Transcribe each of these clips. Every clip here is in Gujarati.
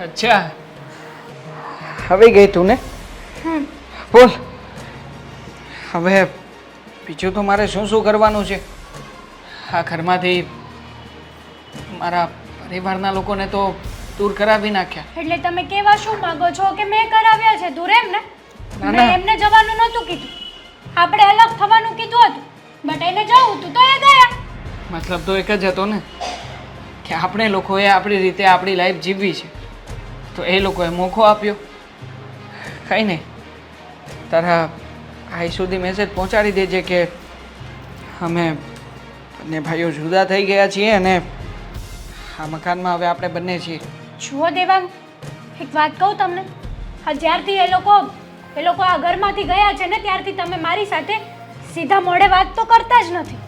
અચ્છા, હવે ગઈ તું ને? બોલ, હવે બીજું તો મારે શું શું કરવાનું છે? આ ઘરમાંથી મારા પરિવારના લોકોને તો દૂર કરાવી નાખ્યા. એટલે તમે કેવા શું માંગો છો કે મેં કરાવ્યા છે દૂર એમ ને? ના, મેં એમને જવાનું નહોતું કીધું, આપણે અલગ થવાનું કીધું હતું, બટ એને જવું હતું તો એ ગયા. મતલબ તો એક જ હતો ને કે આપણે લોકોએ આપણી રીતે આપણી લાઈફ જીવવી છે, તો એ લોકોએ મોકો આપ્યો. કંઈ નહીં, તારા ભાઈ સુધી મેસેજ પહોંચાડી દેજે કે અમે બંને ભાઈઓ જુદા થઈ ગયા છીએ અને આ મકાનમાં હવે આપણે બંને છીએ. જુઓ દેવાંગ, એક વાત કહું તમને, હા જ્યારથી એ લોકો આ ઘરમાંથી ગયા છે ને ત્યારથી તમે મારી સાથે સીધા મોઢે વાત તો કરતા જ નથી.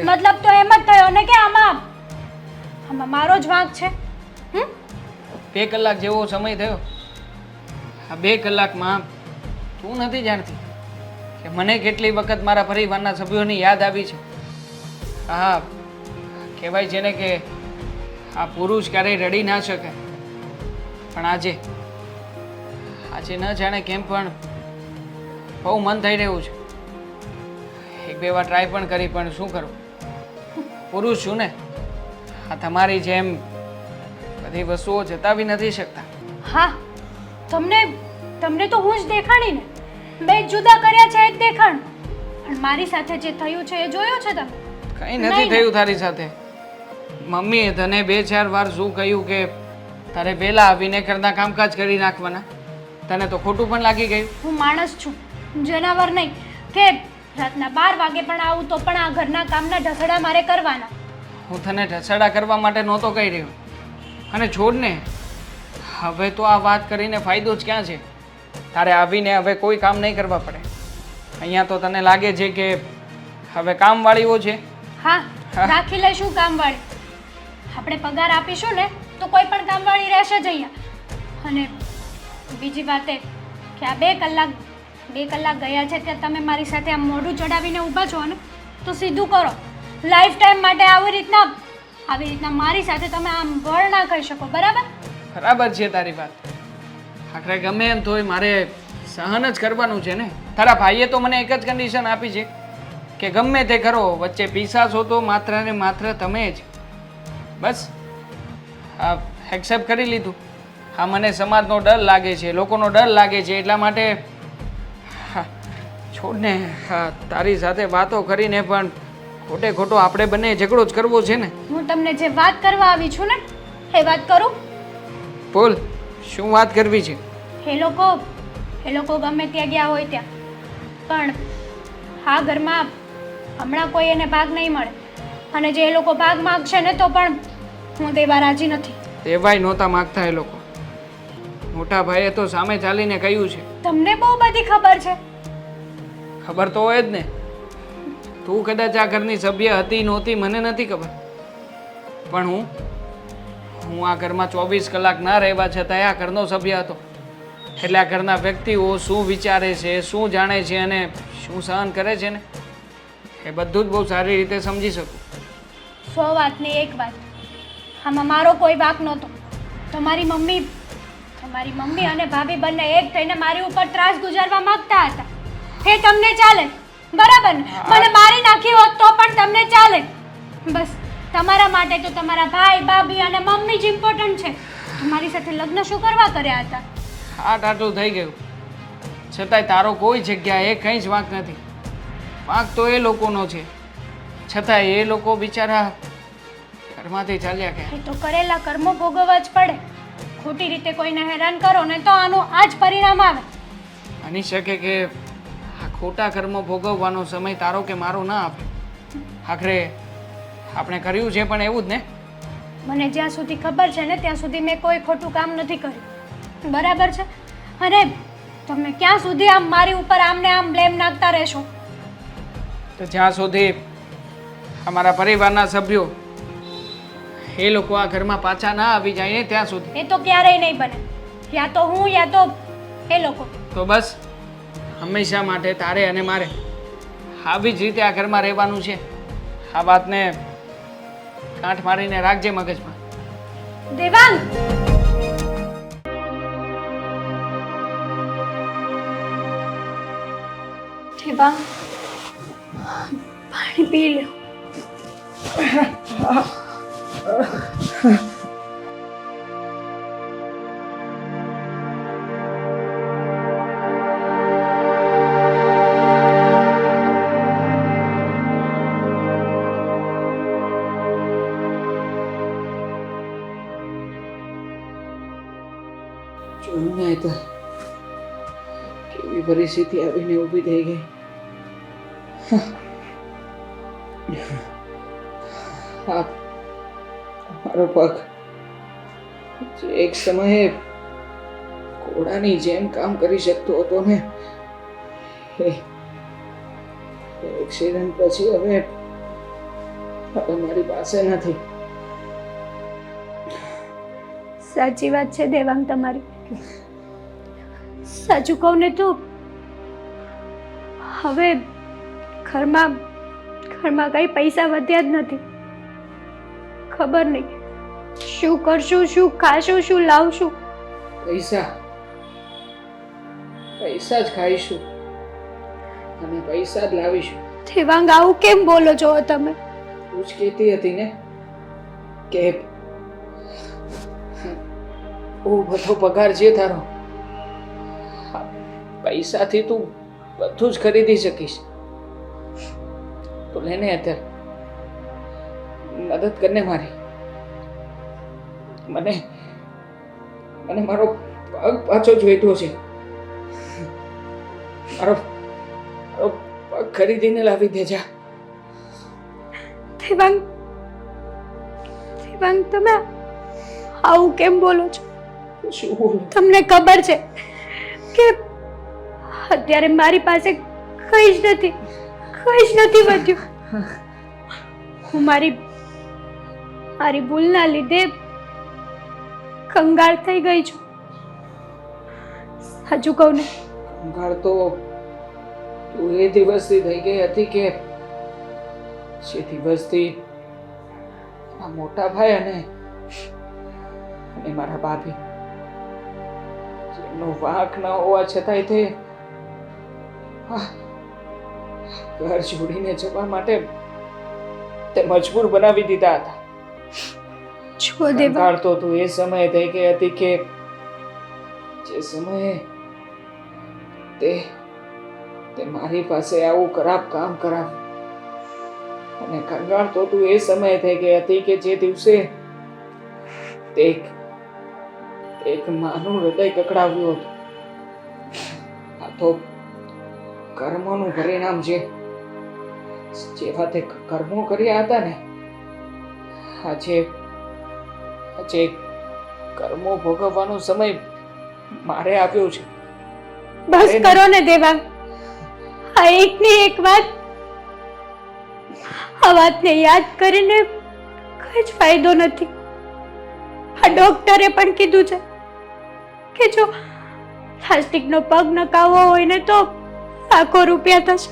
મતલબ તો એમ જ થયો ને કે આમાં મારો જ વાંક છે. 2 કલાક જેવો સમય થયો. આ 2 કલાકમાં તું નથી જાણતી કે મને કેટલી વખત મારા પરિવારના સભ્યોની યાદ આવી છે. હા, કહેવાય છે ને કે આ પુરુષ ક્યારેય રડી ના શકે, પણ આજે ન જાણે કેમ પણ બહુ મન થઈ રહ્યું છે. 1-2 વાર ટ્રાય પણ કરી, પણ શું કરું, પુરુષ છું ને. આ તમારી જેમ બધી વસ્તુઓ જતાવી નથી શકતા. હા, તમને તો હું જ દેખાણી ને, બે જુદા કર્યા છે એ જ દેખાણ, પણ મારી સાથે જે થયું છે એ જોયું છે તમે? કંઈ નથી થયું તારી સાથે. મમ્મીએ તને 2-4 વાર શું કહ્યું કે તારે વહેલા આવીને ઘરના કામકાજ કરી નાખવાના. તને તો ખોટું પણ લાગી ગયું. હું માણસ છું, જનાવર નહીં કે રાતના 12 વાગે પણ આવું તો પણ આ ઘરના કામના ઢસડા મારે કરવાના. હું તને ઢસડા કરવા માટે નહોતો કહી રહ્યો. અને છોડ ને, હવે તો આ વાત કરીને ફાયદો જ ક્યાં છે? તારે આવીને હવે કોઈ કામ નહીં કરવા પડે. અહીંયા તો તને લાગે છે કે હવે કામવાળીઓ છે. હા, રાખી લઈશું કામવાળી. આપણે પગાર આપીશું ને તો કોઈ પણ કામવાળી રહેશે જ અહીંયા. અને બીજી વાત એ કે આ 2 કલાક ગયા છે ત્યાં તમે મારી સાથે આમ મોઢું ચડાવીને ઊભા છો ને, તો સીધું કરો. લાઈફ ટાઈમ માટે આવી રીતના મારી સાથે તમે આમ વળ ના કરી શકો, બરાબર? બરાબર છે તારી વાત. આખરે ગમે એમ તોય મારે સહન જ કરવાનું છે ને. તારા ભાઈએ તો મને એક જ કન્ડિશન આપી છે કે ગમે તે કરો, વચ્ચે પીસા છો તો માત્ર ને માત્ર તમે જ. બસ હા, એક્સેપ્ટ કરી લીધું. હા, મને સમાજનો ડર લાગે છે, લોકોનો ડર લાગે છે, એટલા માટે છોડને. હા, તારી સાથે વાતો કરીને પણ ખોટો આપણે બંને ઝઘડો જ કરવો છે ને. હું તમને જે વાત કરવા આવી છું ને એ વાત કરું. બોલ, શું વાત કરવી છે? એ લોકો ગમે ત્યાં ગયા હોય ત્યાં, પણ આ ઘરમાં હમણાં કોઈ એને ભાગ નહીં મળે. અને જે એ લોકો ભાગ માગશે ને તો પણ હું દેવા રાજી નથી. દેવાય નહોતા માગતા એ લોકો. મોટા ભાઈએ તો સામે ચાલીને કહ્યું છે. તમને બહુ બધી ખબર છે. ખબર તો હોય જ ને. તું કદાચ આ ઘરની સભ્ય હતી નહોતી મને નથી ખબર, પણ હું આ ઘરમાં 24 કલાક ના રહેવા છતાં આ ઘરનો સભ્ય હતો. એટલે આ ઘરના વ્યક્તિઓ શું વિચારે છે, શું જાણે છે અને શું સહન કરે છે ને એ બધું જ બહુ સારી રીતે સમજી શકું. 100 વાતની એક વાત, આમાં મારો કોઈ વાંક નહોતો. તમારી મમ્મી અને ભાભી બંને એક થઈને મારી ઉપર ત્રાસ ગુજારવા માંગતા હતા. એ તમને ચાલે, બરાબર ને? મને મારી નાખી હોત તો પણ તમને ચાલે. બસ તમારા માટે તો તમારા ભાઈ, ભાભી અને મમ્મી જ ઇમ્પોર્ટન્ટ છે. તમારી સાથે લગ્ન શું કરવા કર્યા હતા? આ ટાટું થઈ ગયું, છતાંય તારો કોઈ જગ્યાએ કંઈ જ વાંક નથી. વાંક તો એ લોકોનો છે, છતાંય એ લોકો બિચારા ઘરમાંથી ચાલ્યા ગયા. એ તો કરેલા કર્મો ભોગવવા જ પડે. ખોટી રીતે કોઈને હેરાન કરો ને તો આનું આ જ પરિણામ આવે. બની શકે કે આ ખોટા કર્મો ભોગવવાનો સમય તારો કે મારો ના આપે. આખરે આપણે કર્યું છે પણ એવું જ ને. મને જ્યાં સુધી ખબર છે ને ત્યાં સુધી મેં કોઈ ખોટું કામ નથી કર્યું, બરાબર છે? અને તમે ક્યાં સુધી આમ મારી ઉપર આમને આમ બ્લેમ નાખતા રહેશો? તો જ્યાં સુધી અમારા પરિવારના સભ્યો એ લોકો આ ઘરમાં પાછા ના આવી જાય ને ત્યાં સુધી. એ તો ક્યારેય નહીં બને. યા તો હું યા તો એ લોકો. તો બસ હંમેશા માટે તારે અને મારે આવી જ રીતે આ ઘરમાં રહેવાનું છે. આ વાતને ગાંઠ મારીને રાખજે મગજમાં. દેવાંગ, દેવાંગ, પાણી પી લો. જોયું ને તો કેવી પરિસ્થિતિ આવીને ઊભી થઈ ગઈ. હા, મારો પગ જે એક સમયે ઘોડાની જેમ કામ કરી શકતો હતો ને, એ એક્સિડન્ટ પછી હવે મારી પાસે નથી. સાચી વાત છે દેવાંગ તમારી. સાચું કહું ને તો હવે ઘરમાં કઈ પૈસા વધ્યા જ નથી. ખબર નહીં શું કરશું, શું ખાશું, શું લાવશું. પૈસા જ ખાઈશું અને પૈસા જ લાવીશું. દેવાંગ, આવું કેમ બોલો છો તમે? તું જ કહેતી હતી ને કે બહુ બધો પગાર છે તારો, પૈસાથી તું બધું જ ખરીદી શકીશ. તો લેને અત્યારે મદદ કરને મારી. મને મારો પગ પાછો જોઈતો છે. મારો પગ ખરીદીને લાવી દેજા. દેવાંગ, તમે આવું કેમ બોલો છો? શું બોલું? તમને ખબર છે કે અત્યારે મારી પાસે કઈ જ નથી વધ્યું. હું મારી ભૂલના લીધે કંગાળ થઈ ગઈ છું. સાચું કહું ને, કંગાળ તો તું એ દિવસથી થઈ ગઈ હતી કે જે દિવસથી આ મોટા ભાઈ અને મારા ભાભી, જેમનો વાંક ન હોવા છતાંય તે ઘર છોડીને જવા માટે તે મજબૂર બનાવી દીધા હતા. છો દેવાંગ, તો તું એ સમયે થઈ ગઈ હતી કે જે સમયે તે મારી પાસે આવું ખરાબ કામ કરાવ, અને કંગાળ તો તું એ સમયે થઈ ગઈ હતી કે જે દિવસે એક માનું હૃદય કકડાવ્યું હતું. આ તો કર્મોનું પરિણામ છે. જેવા તે કર્મો કર્યા હતા ને, આજે કર્મો ભોગવવાનો સમય મારે આવ્યો છે. બસ કરો ને દેવાંગ, આ એકની એક વાત, આ વાતને યાદ કરીને કઈ જ ફાયદો નથી. આ ડોક્ટરે પણ કીધું છે કે જો પ્લાસ્ટિકનો પગ નકાવવો હોય ને તો લાખો રૂપિયા થશે.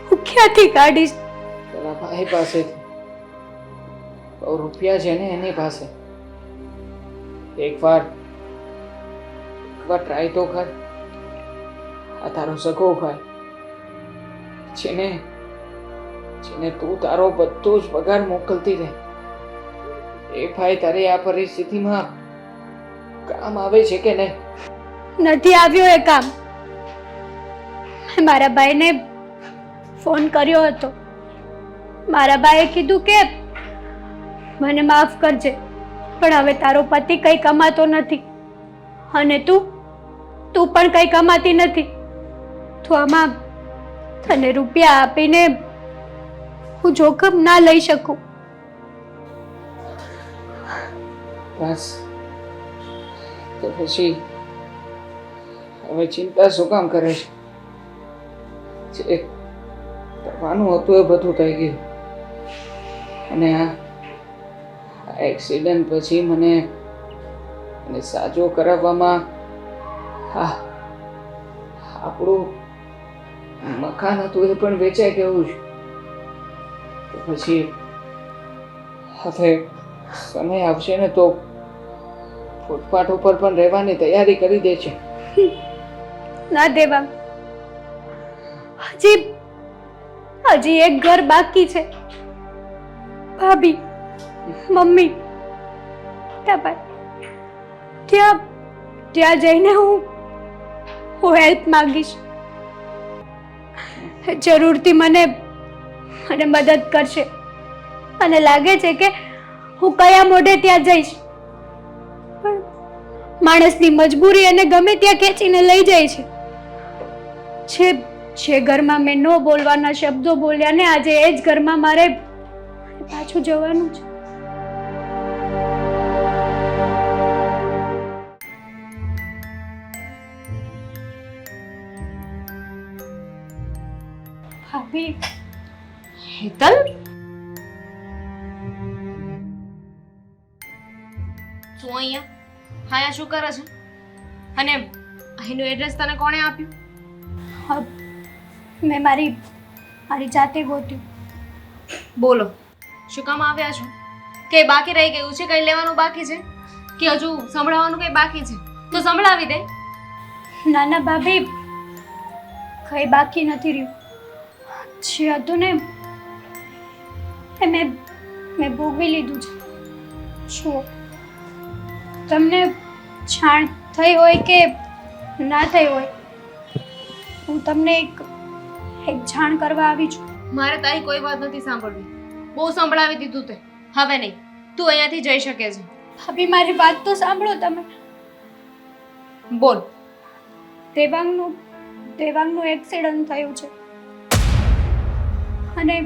હું ક્યાંથી કાઢીશ? પેલા ભાઈ પાસેથી રૂપિયા છે ને એની પાસે. એકવાર ટ્રાય તો કર. આ તારો સગો ભાઈ, જેને તું તારો બધો જ પગાર મોકલતી રહે, એ ભાઈ તારી આ પરિસ્થિતિમાં કામ આવે છે કે નહીં? નથી આવ્યો એ કામ. મારા ભાઈને ફોન કર્યો હતો. મારા ભાઈએ કીધું કે મને માફ કરજે, પણ હવે તારો પતિ કંઈ કમાતો નથી અને તું પણ કંઈ કમાતી નથી. તો આમાં તને રૂપિયા આપીને હું જોખમ ના લઈ શકું. બસ તો પછી હવે ચિંતા શું કામ કરે છે? જે કરવાનું હતું એ બધું થઈ ગયું, અને આ એક્સિડન્ટ પછી મને સાજો કરાવવામાં આપણું મકાન હતું એ પણ વેચાઈ ગયું છે. તો પછી હવે સમય આવશે ને તો ફૂટપાથ ઉપર પણ રહેવાની તૈયારી કરી દે છે. ના દેવાંગ, હજી એક ઘર બાકી છે. ભાભી, મમ્મી, ત્યાં જઈને હું હેલ્પ માંગીશ. જરૂરથી મને મદદ કરશે. મને લાગે છે કે હું કયા મોઢે ત્યાં જઈશ, પણ માણસની મજબૂરી એને ગમે ત્યાં ખેંચીને લઈ જાય છે. જે ઘરમાં મેં ન બોલવાના શબ્દો બોલ્યા ને, આજે એ જ ઘરમાં મારે પાછું જવાનું છે. ભાભી, હેતલ, તું અહીંયા શું કરે છે? અને અહીંનું એડ્રેસ તને કોણે આપ્યું? મેં મારી જાતે ગોત્યું. બોલો, શું કામ આવ્યા છો? કે બાકી રહી ગયું છે? કઈ લેવાનું બાકી છે કે હજુ સંભળાવવાનું કઈ બાકી છે? તો સંભળાવી દે. ના ના ભાભી, કઈ બાકી નથી રહ્યું. જે હતું ને એ મેં ભોગવી લીધું છે. શું તમને જાણ થઈ હોય કે ના થઈ હોય, હું તમને એક જાણ કરવા આવી છું. મારે તારી કોઈ વાત નથી સાંભળવી. બહુ સંભળાવી દીધું તે, હવે નહીં. તું અહીંયાથી જઈ શકે છે. ભાભી, મારી વાત તો સાંભળો તમે. બોલ. દેવાંગનું એક્સિડન્ટ થયું છે અને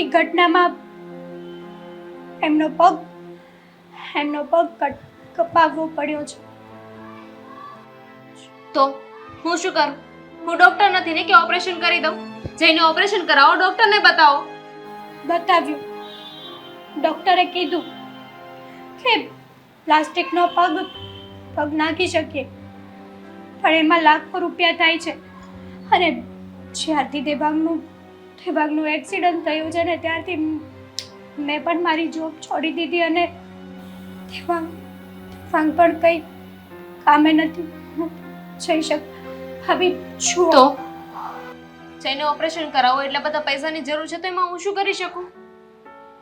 એ ઘટનામાં એમનો પગ કપાવવો પડ્યો છે. તો હું શું કરું? હું ડોક્ટર નથી ને કે ઓપરેશન કરી દઉં? જઈને ઓપરેશન કરાવો, ડોક્ટરને બતાવો. બતાવ્યું. ડોક્ટરે કીધું કે પ્લાસ્ટિકનો પગ નાખી શકીએ, પણ એમાં લાખો રૂપિયા થાય છે. અને જ્યારથી દેવાંગનું એક્સિડન્ટ થયું છે ને, ત્યારથી મેં પણ મારી જોબ છોડી દીધી અને દેવાંગ પણ કંઈ કામે નથી જઈ શકતા. ભાભી, શું તો જઈને ઓપરેશન કરાવો એટલે બધા પૈસાની જરૂર છે, તો એમાં હું શું કરી શકું?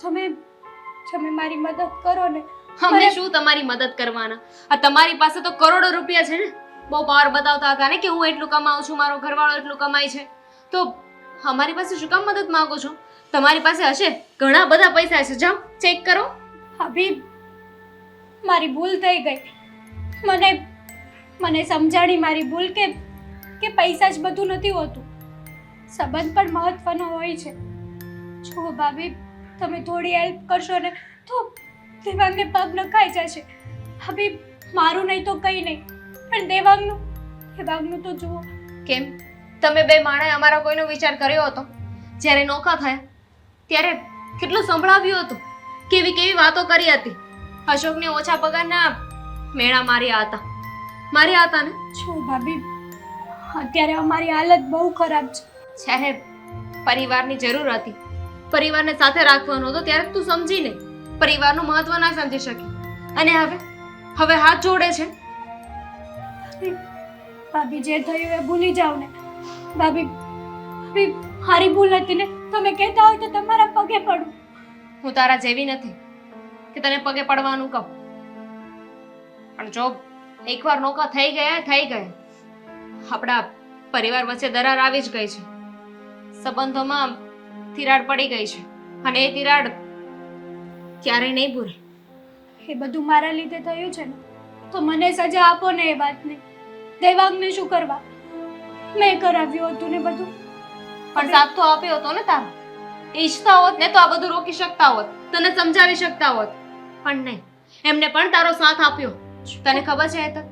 તમે મારી મદદ કરો ને. અમે શું તમારી મદદ કરવાના? આ તમારી પાસે તો કરોડો રૂપિયા છે ને. બહુ પાવર બતાવતા હતા ને કે હું એટલું કમાઉં છું, મારો ઘરવાળો એટલું કમાય છે, તો અમારી પાસે શું કામ મદદ માંગો છો? તમારી પાસે હશે, ઘણા બધા પૈસા છે. જાઓ ચેક કરો. ભાભી, મારી ભૂલ થઈ ગઈ. મને સમજાણી મારી ભૂલ કે પૈસા જ બધું નથી હોતું, સંબંધ પણ મહત્વનો હોય છે. જો ભાભી, તમે થોડી હેલ્પ કરશો ને તો દેવાંગને પગ નખાઈ જશે. ભાભી, મારું નહીં તો કંઈ નહીં, પણ દેવાંગનું તો જુઓ. કેમ તમે બે માણે અમારા કોઈનો વિચાર કર્યો હતો? જ્યારે નોખા થયા ત્યારે કેટલું સંભળાવ્યું હતું, કેવી વાતો કરી હતી. અશોકને ઓછા પગારના મેળા માર્યા હતા ને. જો ભાભી, અત્યારે અમારી હાલત બહુ ખરાબ છે. જ્યારે પરિવારની જરૂર હતી, પરિવારને સાથે રાખવાનો હતો, ત્યારે તું સમજી નહીં, પરિવારનું મહત્વ ના સમજી શકી, અને હવે હાથ જોડે છે. ભાભી, જે થયું એ ભૂલી જાવ ને. ભાભી, મારી ભૂલ હતી ને. તમે કહેતા હોય તો તમારા પગે પડું. હું તારા જેવી નથી કે તને પગે પડવાનું કહું, પણ જો એકવાર નોકા થઈ ગયા, આપણા પરિવાર વચ્ચે દરાર આવી જ ગઈ છે, સંબંધોમાં તિરાડ પડી ગઈ છે, અને એ તિરાડ ક્યારેય નહીં પૂરે. એ બધું મારા લીધે થયું છે ને, તો મને સજા આપો ને. એ વાતને દેવાંગને શું કરવા? મેં કરાવ્યું હતું ને બધું. પણ સાથ તો આપ્યો હતો ને તારો. ઈચ્છતા હોત ને તો આ બધું રોકી શકતા હોત, તને સમજાવી શકતા હોત, પણ નહીં. એમને પણ તારો સાથ આપ્યો. તને ખબર છે હેતલ,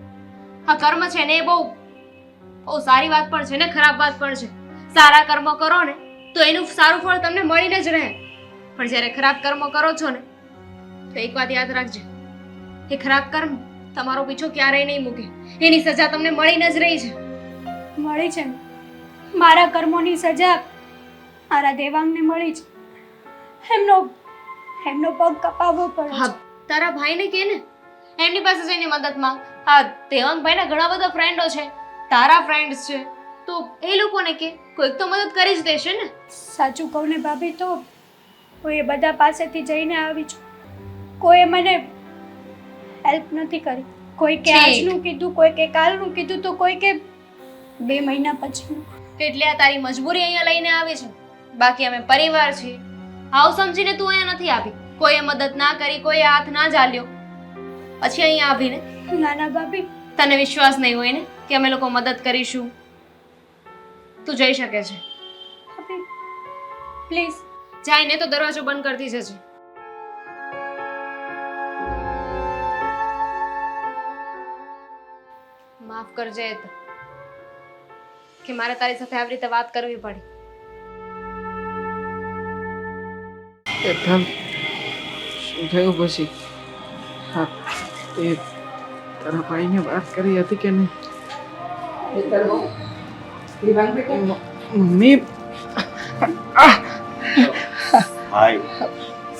આ કર્મ છે ને એ બહુ સારી વાત પણ છે ને ખરાબ વાત પણ છે. સારા કર્મો કરો ને તો એનું સારું ફળ તમને મળીને જ રહે, પણ જ્યારે ખરાબ કર્મો કરો છો ને તો એક વાત યાદ રાખજે, એ ખરાબ કર્મ તમારો પીછો ક્યારેય નહીં મૂકે. એની સજા તમને મળીને જ રહી છે. મળી છે ને, મારા કર્મોની સજા મારા દેવાંગને મળી છે. એમનો પગ કપાવવો પડે. હા, તારા ભાઈને કે ને, એમની પાસે જઈને મદદ માંગ. હા, દેવાંગભાઈના ઘણા બધા ફ્રેન્ડો છે, તારા ફ્રેન્ડ્સ છે, તો એ લોકોને કે કોઈક તો મદદ કરી જ દેશે ને. સાચું કહું ને ભાભી તો હું એ બધા પાસેથી જઈને આવી છું. કોઈએ મને હેલ્પ નથી કરી. કોઈ કે ઠીક. આજનું કીધું, કોઈ કે કાલનું કીધું, તો કોઈ કે 2 મહિના પછીનું. એટલે આ તારી મજબૂરી અહીંયા લઈને આવી છે. બાકી અમે પરિવાર છીએ. આવ સમજીને તું અહીંયા નથી આવી. કોઈએ મદદ ના કરી, કોઈએ હાથ ના ઝાલ્યો, પછી અહીંયા આવીને ના ના ભાભી, તને વિશ્વાસ નહીં હોય ને કે અમે લોકો મદદ કરીશું. તું જઈ શકે છે. ભાભી પ્લીઝ. જાય ને તો દરવાજો બંધ કરતી જજે. માફ કરજે એ તો, કે મારે તારી સાથે આવી રીતે વાત કરવી પડી. હેતલ, શું થયું પછી? હા, તે તારા ભાઈને વાત કરી હતી કે નહીં? હેતલ બહુ દિવાંગ બેટા, મમ્મી હાય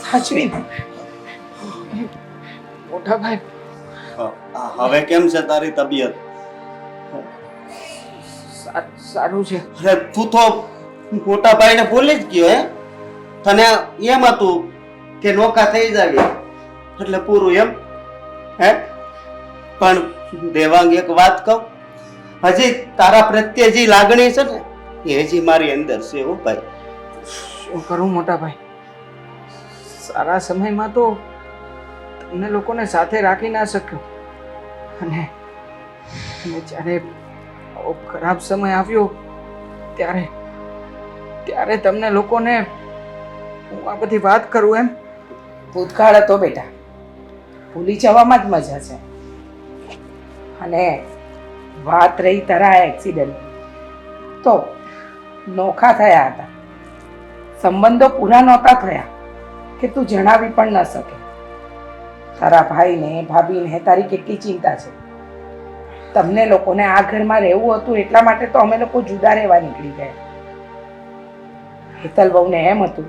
સાચવી મોટા ભાઈ. હવે કેમ છે તારી તબિયત? સારું છે. અરે તું તો મોટા ભાઈને ભૂલી જ ગયો હે. તને એમ હતું કે નોકા થઈ જાય એટલે પૂરું એમ હે? પણ દેવાંગ એક વાત કહું, હજી તારા પ્રત્યે જે લાગણી છે ને એ હજી મારી અંદર છે હો ભાઈ. શું કરું મોટા ભાઈ? સારા સમયમાં તો તમને લોકોને સાથે રાખી ના શક્યો, અને જ્યારે આવો ખરાબ સમય આવ્યો ત્યારે ત્યારે તમને લોકોને હું આ બધી વાત કરું એમ? ભૂતકાળ હતો બેટા, ભૂલી જવામાં જ મજા છે. અને વાત રહી તારા એક્સિડન્ટ, તો નોખા થયા હતા, સંબંધો પૂરા નહોતા થયા કે તું જણાવી પણ ન શકે. તારા ભાઈને ભાભીને તારી કેટલી ચિંતા છે. તમને લોકોને આ ઘરમાં રહેવું હતું એટલા માટે તો અમે લોકો જુદા રહેવા નીકળી ગયા. હેતલ બહુને એમ હતું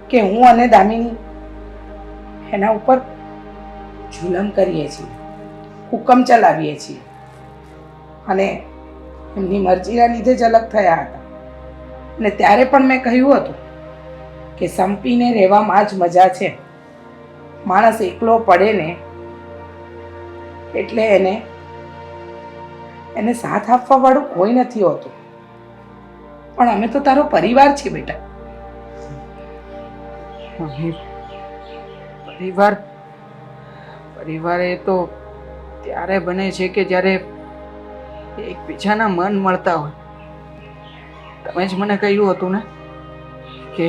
કે હું અને દામિની એના ઉપર જુલમ કરીએ છીએ, હુકમ ચલાવીએ છીએ, અને એમની મરજીના લીધે જ અલગ થયા હતા. અને ત્યારે પણ મેં કહ્યું હતું કે સંપીને રહેવામાં જ મજા છે. માણસ એકલો પડે ને એટલે એને સાથ આપવા વાળું કોઈ નથી હોતું. પણ અમે તો તારો પરિવાર છીએ બેટા. મમ્મી, પરિવાર એ તો ત્યારે બને છે કે જ્યારે એકબીજાના મન મળતા હોય. તમે જ મને કહ્યું હતું ને કે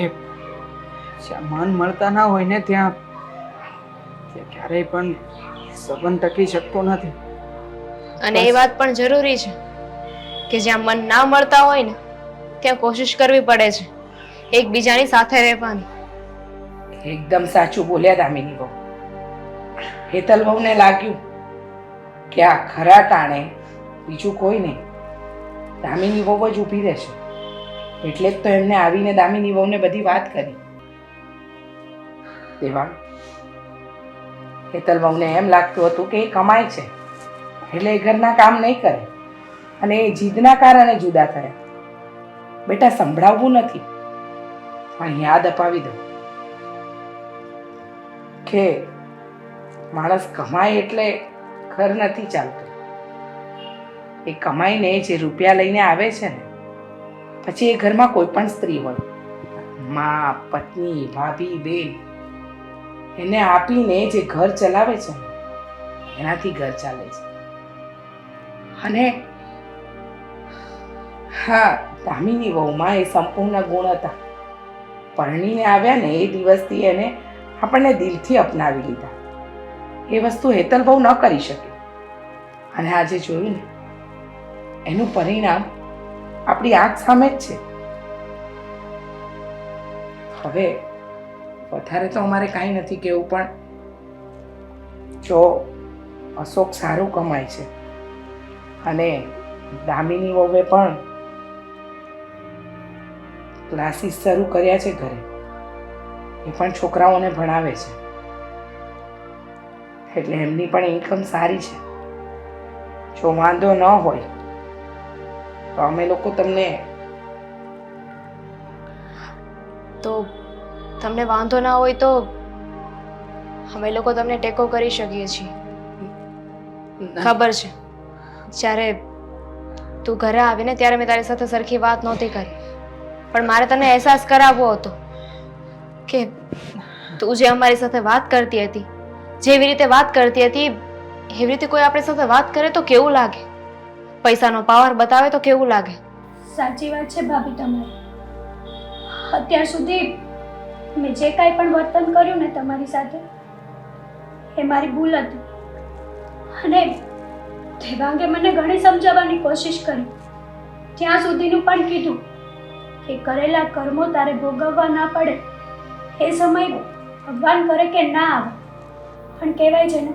જ્યાં મન મળતા ના હોય ને ત્યાં ક્યારેય પણ સંબંધ ટકી શકતો નથી. અને એ વાત પણ જરૂરી છે કે જ્યાં મન ના મળતા હોય ને ત્યાં કોશિશ કરવી પડે છે એકબીજાની સાથે રહેવાની. એકદમ સાચું બોલ્યા દામિની બહુ. હેતલ બહુને લાગ્યું કે આ ખરા ટાણે બીજું કોઈ નહીં, દામિની બહુ જ ઊભી રહેશે. એટલે જ તો એમને આવીને દામિની બહુને બધી વાત કરી. દેવાંગ, હેતલ બહુને એમ લાગતું હતું કે એ કમાય છે એટલે એ ઘરના કામ નહીં કરે, અને એ જીદના કારણે જુદા થયા. બેટા, સંભળાવવું નથી પણ યાદ અપાવી દો કે માણસ કમાય એટલે ઘર નથી ચાલતું. એ કમાઈને જે રૂપિયા લઈને આવે છે ને, પછી એ ઘરમાં કોઈ પણ સ્ત્રી હોય, મા, પત્ની, ભાભી, બેન, એને આપીને જે ઘર ચલાવે છે ને એનાથી ઘર ચાલે છે. અને હા, દામિની વહુમાં એ સંપૂર્ણ ગુણ હતા. પરણીને આવ્યા ને એ દિવસથી એને આપણને દિલથી અપનાવી લીધા. એ વસ્તુ હેતલ બહુ ન કરી શકે. અને આજે જોયું ને એનું પરિણામ આપણી આંખ સામે જ છે. હવે વધારે તો અમારે કાંઈ નથી કહેવું, પણ જો અશોક સારું કમાય છે અને દામિની વહુએ પણ ક્લાસીસ શરૂ કર્યા છે ઘરે, એ પણ છોકરાઓને ભણાવે છે, એટલે એમની પણ ઇન્કમ સારી છે. જો વાંધો ન હોય તો અમે લોકો તમને તો તમને વાંધો ના હોય તો અમે લોકો તમને ટેકો કરી શકીએ છીએ. ખબર છે જ્યારે તું ઘરે આવીને ત્યારે મેં તારી સાથે સરખી વાત નહોતી કરી, પણ મારે તને અહેસાસ કરાવવો હતો કે તું જે અમારી સાથે વાત કરતી હતી, જેવી રીતે વાત કરતી હતી એવી રીતે કોઈ આપણી સાથે વાત કરે તો કેવું લાગે, પૈસાનો પાવર બતાવે તો કેવું લાગે. સાચી વાત છે ભાભી તમારી. અત્યાર સુધી મેં જે કાંઈ પણ વર્તન કર્યું ને તમારી સાથે એ મારી ભૂલ હતી, અને દેવાંગે મને ઘણી સમજાવવાની કોશિશ કરી, ત્યાં સુધીનું પણ કીધું કે કરેલા કર્મો તારે ભોગવવા ના પડે, એ સમય ભગવાન કરે કે ના આવે, પણ કહેવાય છે ને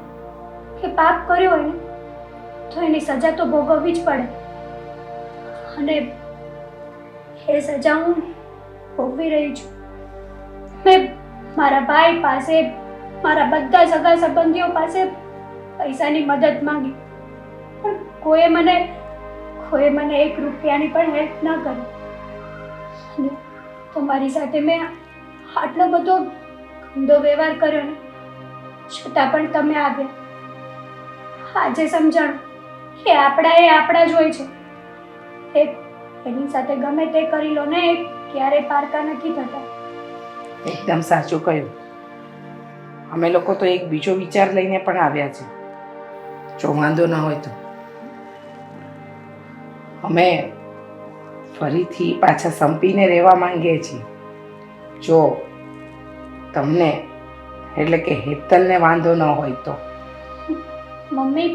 કે પાપ કર્યું હોય ને તો એની સજા તો ભોગવવી જ પડે, અને એ સજા હું ભોગવી રહી છું. મેં મારા ભાઈ પાસે, મારા બધા સગા સંબંધીઓ પાસે પૈસાની મદદ માંગી, પણ કોઈએ મને 1 રૂપિયાની પણ હેલ્પ ના કરી. અને તમારી સાથે મેં આટલો બધો ગંદો વ્યવહાર કર્યો ને છતાં પણ તમે આવ્યા. આજે સમજાણું કે આપણા જ હોય છે, એની સાથે ગમે તે કરી લો ને, એ ક્યારેય પારકા નથી થતા. એકદમ સાચું કહ્યું. અમે લોકો તો એક બીજો વિચાર લઈને પણ આવ્યા છે, જો વાંધો ના હોય તો અમે ફરીથી પાછા સંપીને રહેવા માંગીએ છીએ. જો તમને એટલે કે હેતલને વાંધો ન હોય તો. મમ્મી,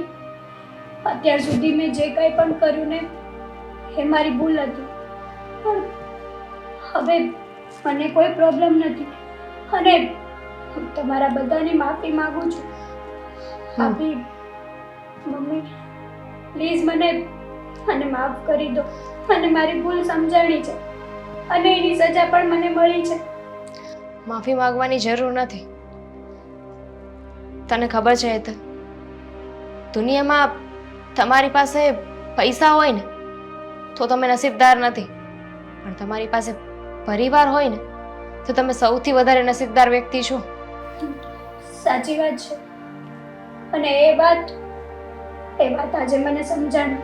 અત્યાર સુધી મેં જે કાંઈ પણ કર્યું ને એ મારી ભૂલ હતી, પણ હવે મને કોઈ પ્રોબ્લેમ નથી, અને હું તમારા બધાની માફી માંગુ છું. ભાભી, મમ્મી, પ્લીઝ મને માફ કરી દો. મને મારી ભૂલ સમજાણી છે અને એની સજા પણ મને મળી છે. માફી માંગવાની જરૂર નથી. તને ખબર છે હેતલ, દુનિયામાં તમારી પાસે પૈસા હોય ને તો તમે નસીબદાર નથી, પણ તમારી પાસે પરિવાર હોય ને તો તમે સૌથી વધારે નસીબદાર વ્યક્તિ છો. સાચી વાત છે, અને એ વાત આજે મને સમજાણી.